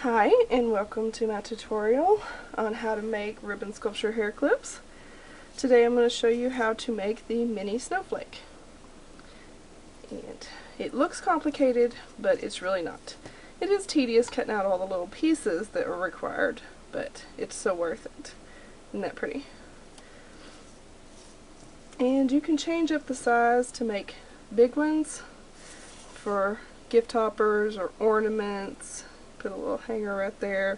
Hi, and welcome to my tutorial on how to make ribbon sculpture hair clips. Today I'm going to show you how to make the mini snowflake. And it looks complicated, but it's really not. It is tedious cutting out all the little pieces that are required, but it's so worth it. Isn't that pretty? And you can change up the size to make big ones for gift toppers or ornaments. Put a little hanger right there,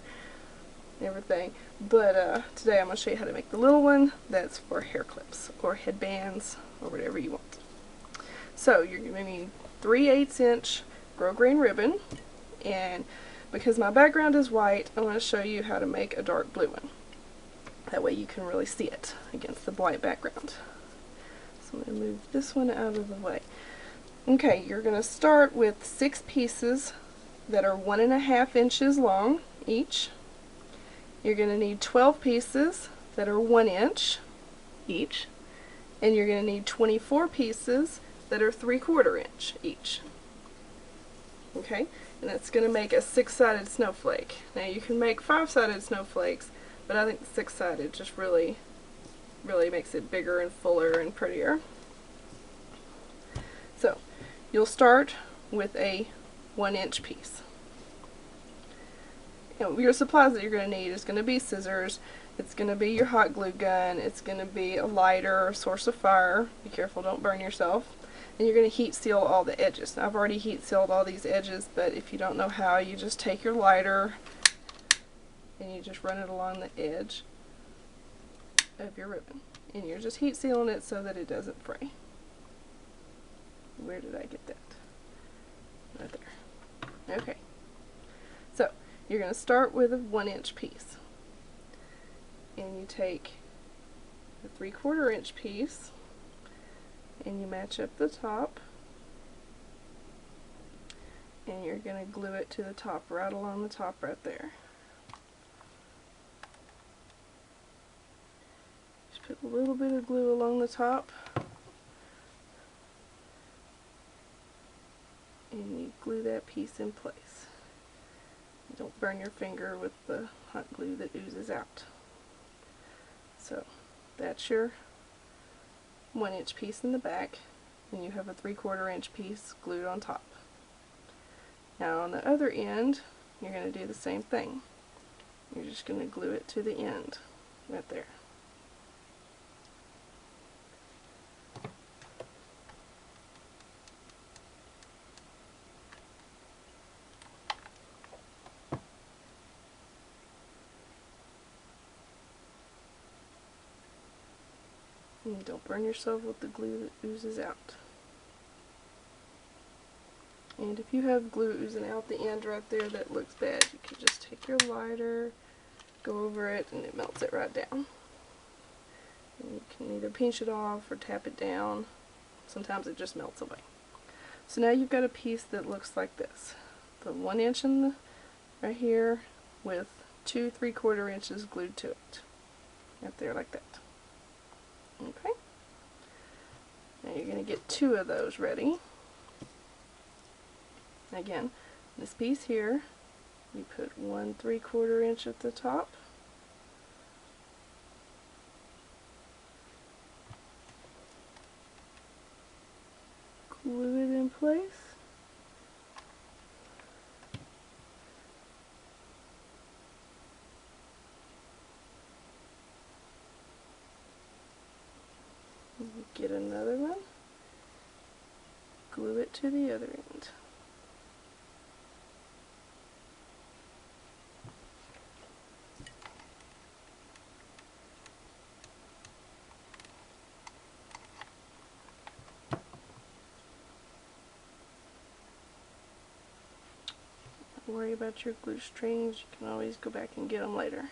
everything. But today I'm going to show you how to make the little one that's for hair clips or headbands or whatever you want. So you're going to need 3/8 inch grosgrain ribbon, and because my background is white, I want to show you how to make a dark blue one. That way you can really see it against the white background. So I'm going to move this one out of the way. Okay, you're going to start with 6 pieces that are 1.5 inches long each. You're going to need 12 pieces that are 1 inch each, and you're going to need 24 pieces that are 3/4 inch each. Okay, and that's going to make a 6-sided snowflake. Now you can make 5-sided snowflakes, but I think the 6-sided just really makes it bigger and fuller and prettier. So you'll start with a 1 inch piece. And your supplies that you're going to need is going to be scissors, it's going to be your hot glue gun, it's going to be a lighter or a source of fire. Be careful, don't burn yourself. And you're going to heat seal all the edges. Now, I've already heat sealed all these edges, but if you don't know how, you just take your lighter and you just run it along the edge of your ribbon. And you're just heat sealing it so that it doesn't fray. Where did I get that? Right there. Okay, so you're going to start with a 1 inch piece, and you take a 3/4 inch piece and you match up the top, and you're going to glue it to the top, right along the top right there. Just put a little bit of glue along the top, and you glue that piece in place. Don't burn your finger with the hot glue that oozes out. So that's your 1 inch piece in the back, and you have a 3/4 inch piece glued on top. Now on the other end, you're going to do the same thing. You're just going to glue it to the end, right there. And don't burn yourself with the glue that oozes out. And if you have glue oozing out the end right there that looks bad, you can just take your lighter, go over it, and it melts it right down. And you can either pinch it off or tap it down. Sometimes it just melts away. So now you've got a piece that looks like this. The 1 inch in the, right here with 2 3/4 inches glued to it. Right there like that. Okay. Now you're going to get 2 of those ready. Again, this piece here, you put 1 3/4 inch at the top. Glue it in place. Get another one, glue it to the other end. Don't worry about your glue strings, you can always go back and get them later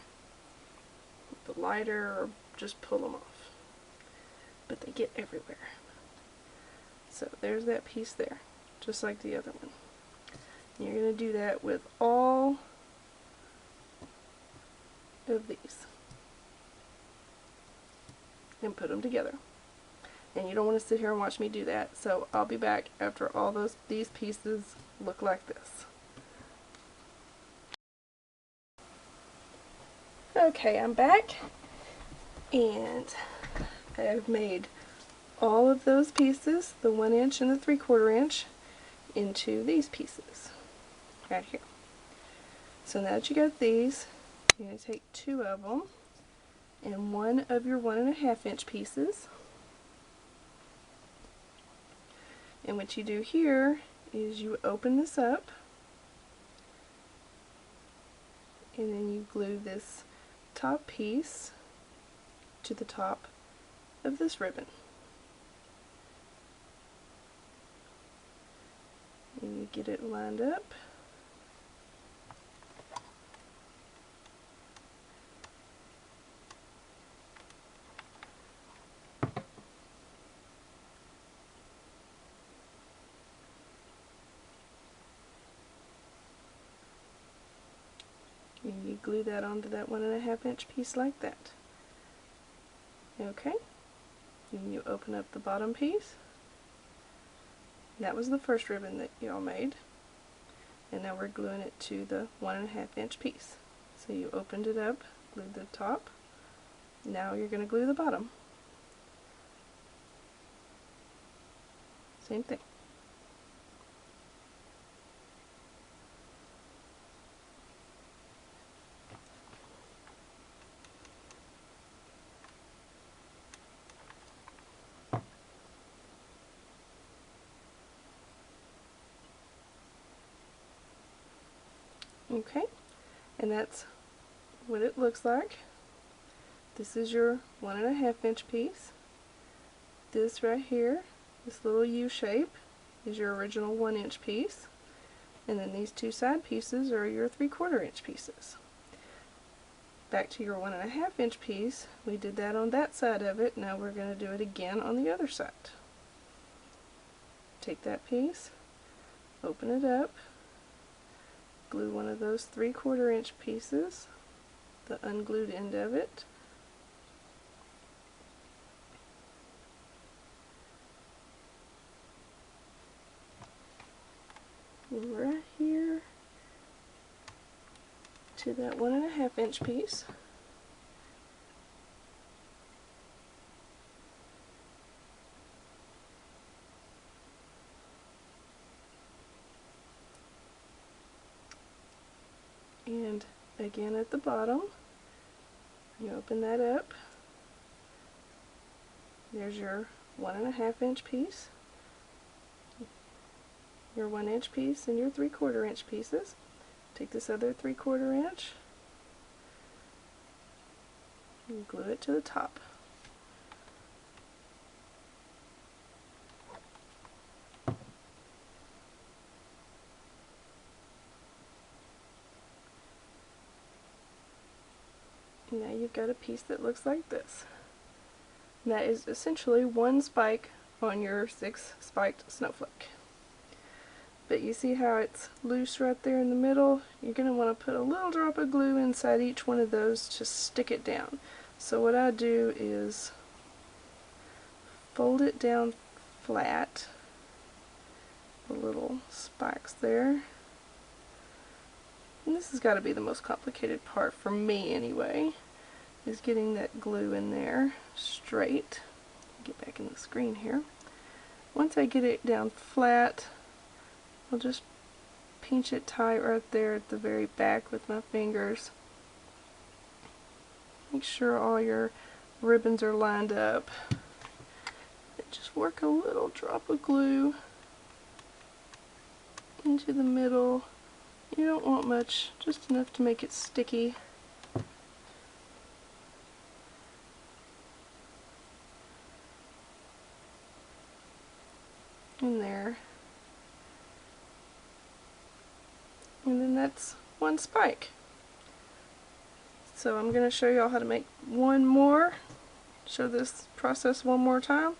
with the lighter or just pull them off. But they get everywhere. So there's that piece there, just like the other one. And you're going to do that with all of these and put them together. And you don't want to sit here and watch me do that, so I'll be back after all these pieces look like this. Okay, I'm back, and I've made all of those pieces, the 1 inch and the 3/4 inch, into these pieces right here. So now that you got these, you're going to take 2 of them and 1 of your 1.5 inch pieces. And what you do here is you open this up, and then you glue this top piece to the top of this ribbon. And you get it lined up. And you glue that onto that 1.5 inch piece like that. Okay, then you open up the bottom piece. That was the first ribbon that y'all made, and now we're gluing it to the 1.5 inch piece. So you opened it up, glued the top, now you're going to glue the bottom. Same thing. Okay, and that's what it looks like. This is your 1.5 inch piece. This right here, this little U shape, is your original 1 inch piece. And then these 2 side pieces are your 3/4 inch pieces. Back to your 1.5 inch piece, we did that on that side of it, now we're going to do it again on the other side. Take that piece, open it up, glue one of those 3/4 inch pieces, the unglued end of it, right here to that 1.5 inch piece. And again at the bottom, you open that up. There's your 1.5 inch piece, your 1 inch piece, and your 3/4 inch pieces. Take this other 3/4 inch and glue it to the top. And now you've got a piece that looks like this. And that is essentially 1 spike on your 6 spiked snowflake. But you see how it's loose right there in the middle? You're going to want to put a little drop of glue inside each one of those to stick it down. So what I do is fold it down flat, the little spikes there. And this has got to be the most complicated part for me anyway, is getting that glue in there straight. Get back in the screen here. Once I get it down flat, I'll just pinch it tight right there at the very back with my fingers. Make sure all your ribbons are lined up. And just work a little drop of glue into the middle. You don't want much, just enough to make it sticky. In there. And then that's 1 spike. So I'm going to show you all how to make one more, show this process one more time,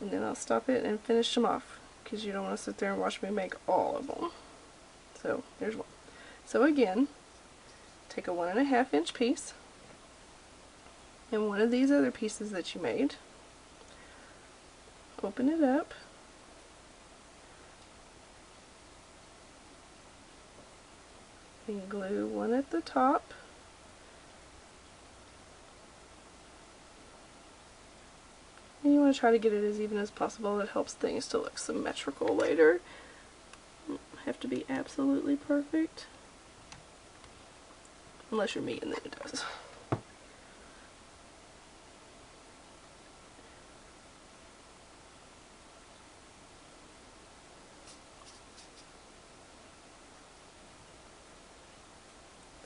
and then I'll stop it and finish them off, because you don't want to sit there and watch me make all of them. So there's one. So again, take a 1.5 inch piece and one of these other pieces that you made, open it up, and glue one at the top want to try to get it as even as possible. It helps things to look symmetrical later. Have to be absolutely perfect. Unless you're me, and then it does.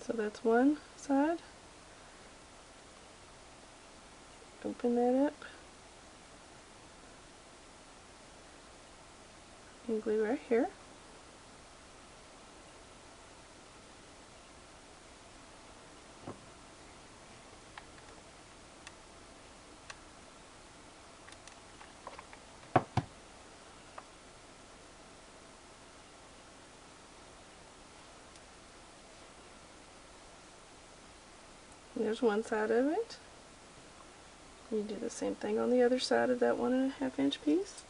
So that's one side. Open that up. And glue right here. There's one side of it. You do the same thing on the other side of that 1.5 inch piece.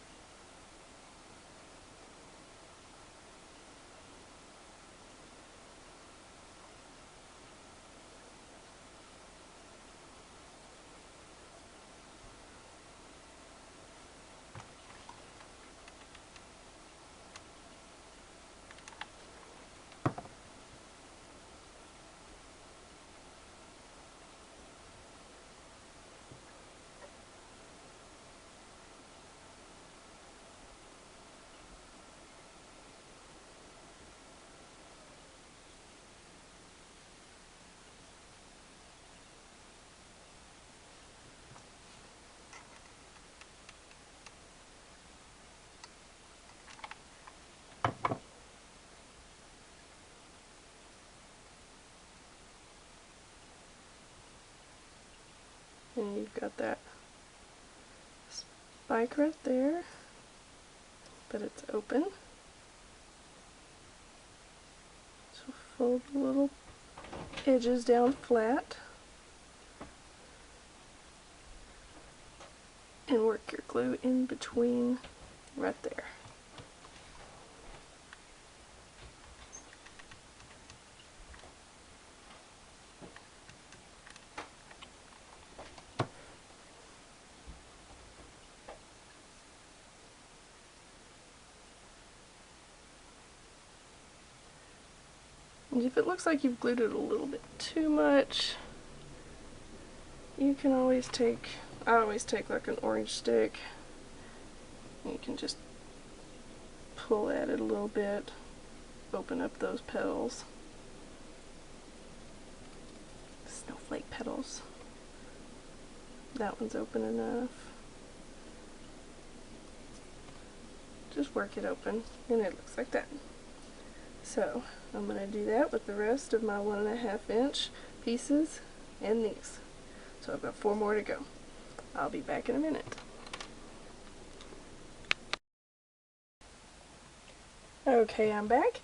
And you've got that spike right there, but it's open. So fold the little edges down flat and work your glue in between right there. And if it looks like you've glued it a little bit too much, you can always take, I always take like an orange stick, and you can just pull at it a little bit, open up those petals. Snowflake petals. That one's open enough. Just work it open, and it looks like that. So I'm going to do that with the rest of my 1.5 inch pieces and these. So I've got 4 more to go. I'll be back in a minute. Okay, I'm back,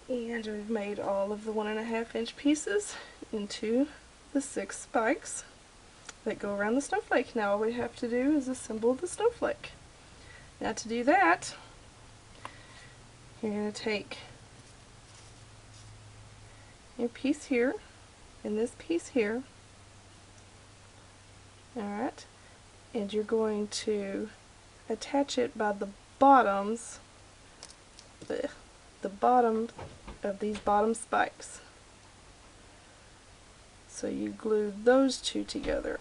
and we've made all of the 1.5 inch pieces into the 6 spikes that go around the snowflake. Now all we have to do is assemble the snowflake. Now to do that, you're going to take your piece here and this piece here, alright, and you're going to attach it by the bottoms, the bottom of these bottom spikes. So you glue those two together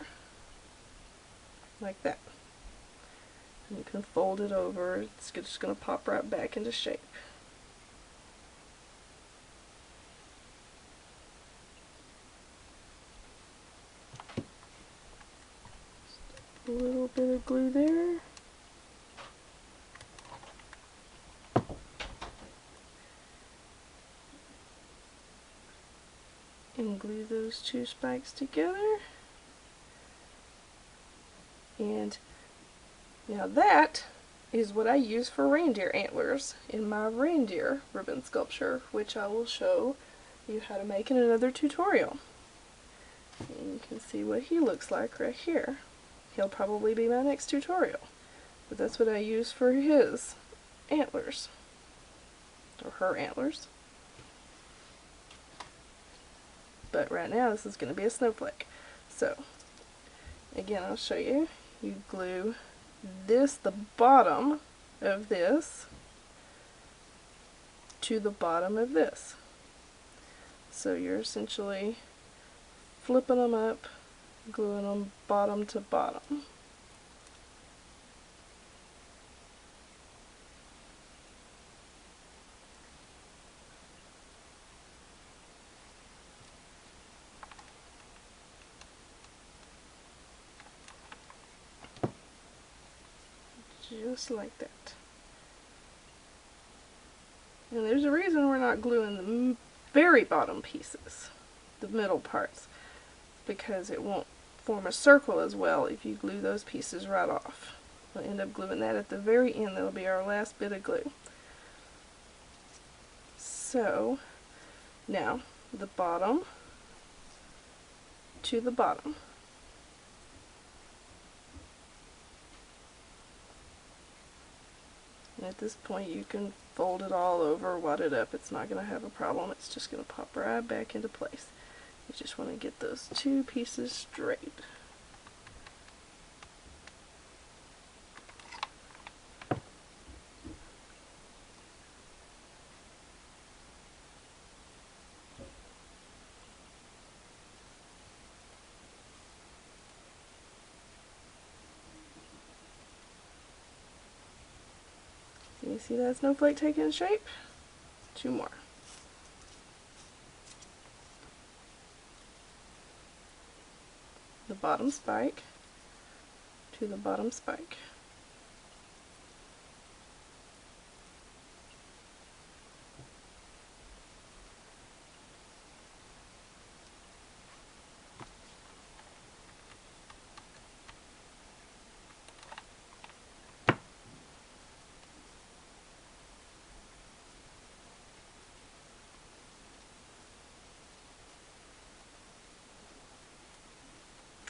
like that. And you can fold it over. It's just going to pop right back into shape. A little bit of glue there. And glue those two spikes together. And now that is what I use for reindeer antlers in my reindeer ribbon sculpture, which I will show you how to make in another tutorial. And you can see what he looks like right here. He'll probably be my next tutorial, but that's what I use for his antlers, or her antlers. But right now this is going to be a snowflake. So again, I'll show you. you glue the bottom of this to the bottom of this. So you're essentially flipping them up, gluing them bottom to bottom. Just like that. And there's a reason we're not gluing the very bottom pieces, the middle parts, because it won't form a circle as well if you glue those pieces right off. We'll end up gluing that at the very end. That'll be our last bit of glue. So now the bottom to the bottom. And at this point you can fold it all over, wad it up. It's not going to have a problem. It's just going to pop right back into place. You just want to get those two pieces straight. You see that snowflake taking shape? Two more. The bottom spike to the bottom spike.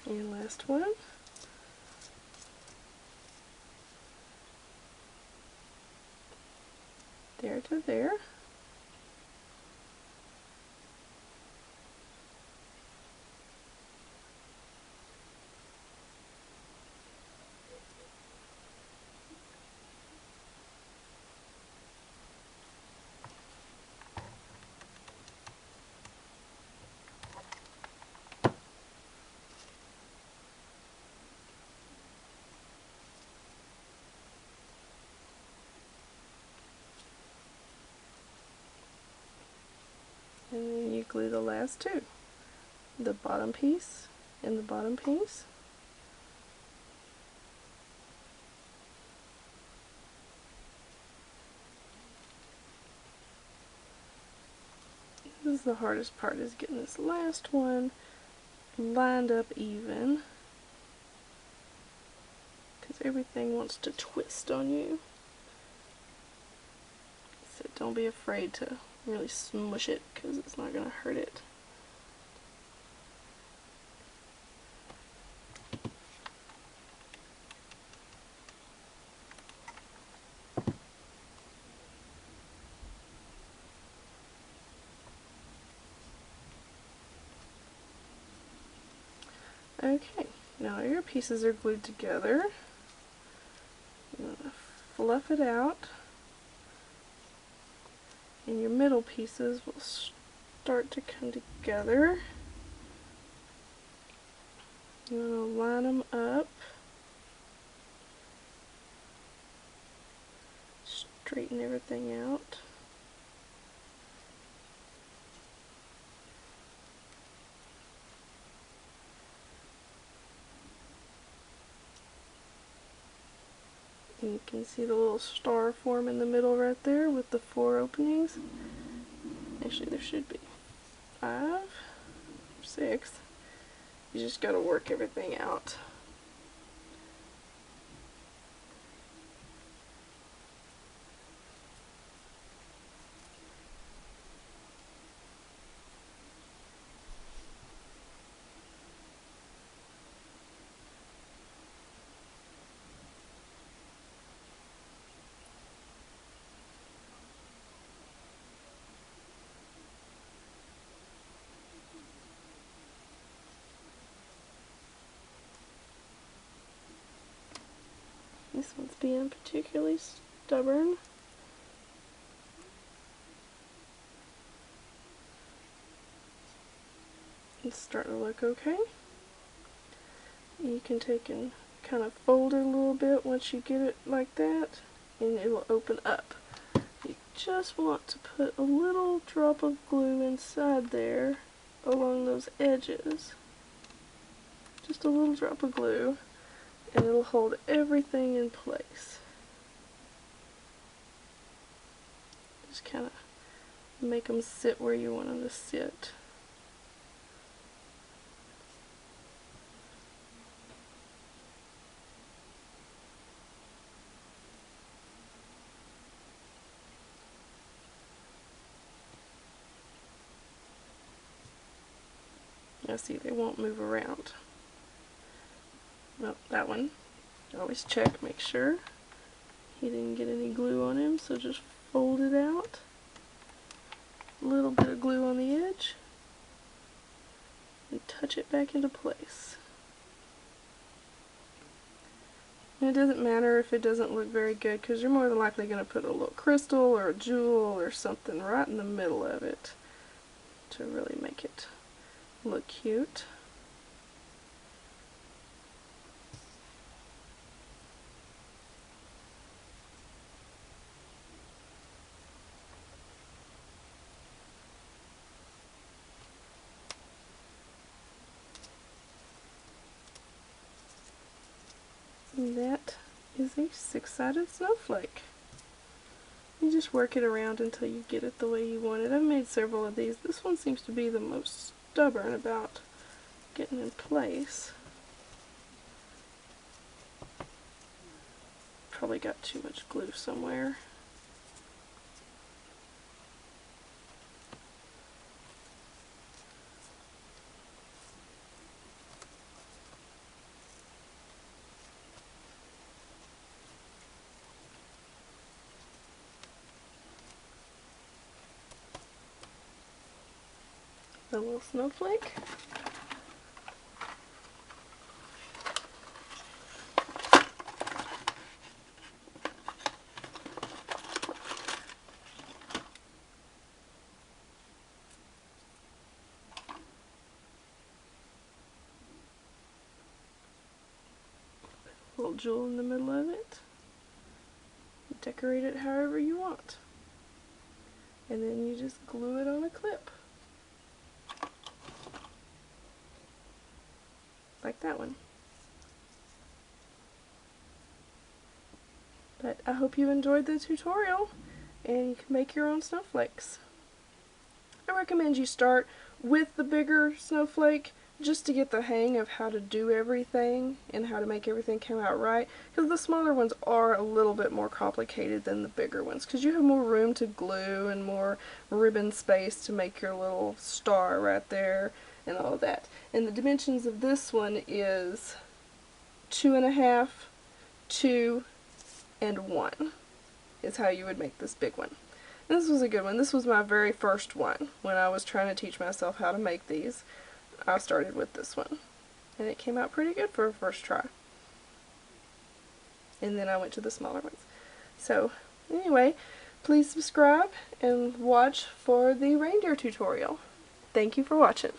And last one. There to there. And then you glue the last two. The bottom piece and the bottom piece. This is the hardest part, is getting this last one lined up even, because everything wants to twist on you. So don't be afraid to really smush it, because it's not going to hurt it. Okay, now your pieces are glued together. You're going to fluff it out, and your middle pieces will start to come together. You want to line them up, straighten everything out. And you can see the little star form in the middle right there with the 4 openings. Actually, there should be 5 or 6. You just got to work everything out. This one's being particularly stubborn. It's starting to look okay. You can take and kind of fold it a little bit once you get it like that, and it will open up. You just want to put a little drop of glue inside there along those edges. Just a little drop of glue, and it'll hold everything in place. Just kind of make them sit where you want them to sit. Now see, they won't move around. Well, that one, always check, make sure he didn't get any glue on him, so just fold it out. A little bit of glue on the edge, and touch it back into place. And it doesn't matter if it doesn't look very good, because you're more than likely going to put a little crystal or a jewel or something right in the middle of it to really make it look cute. And that is a 6-sided snowflake. You just work it around until you get it the way you want it. I've made several of these. This one seems to be the most stubborn about getting in place. Probably got too much glue somewhere. The little snowflake. Little jewel in the middle of it. Decorate it however you want. And then you just glue it on a clip. Like that one. But I hope you enjoyed the tutorial and you can make your own snowflakes. I recommend you start with the bigger snowflake just to get the hang of how to do everything and how to make everything come out right, because the smaller ones are a little bit more complicated than the bigger ones because you have more room to glue and more ribbon space to make your little star right there and all of that. And the dimensions of this one is 2.5, 2, and 1 is how you would make this big one. And this was a good one. This was my very first one when I was trying to teach myself how to make these. I started with this one and it came out pretty good for a first try. And then I went to the smaller ones. So anyway, please subscribe and watch for the reindeer tutorial. Thank you for watching.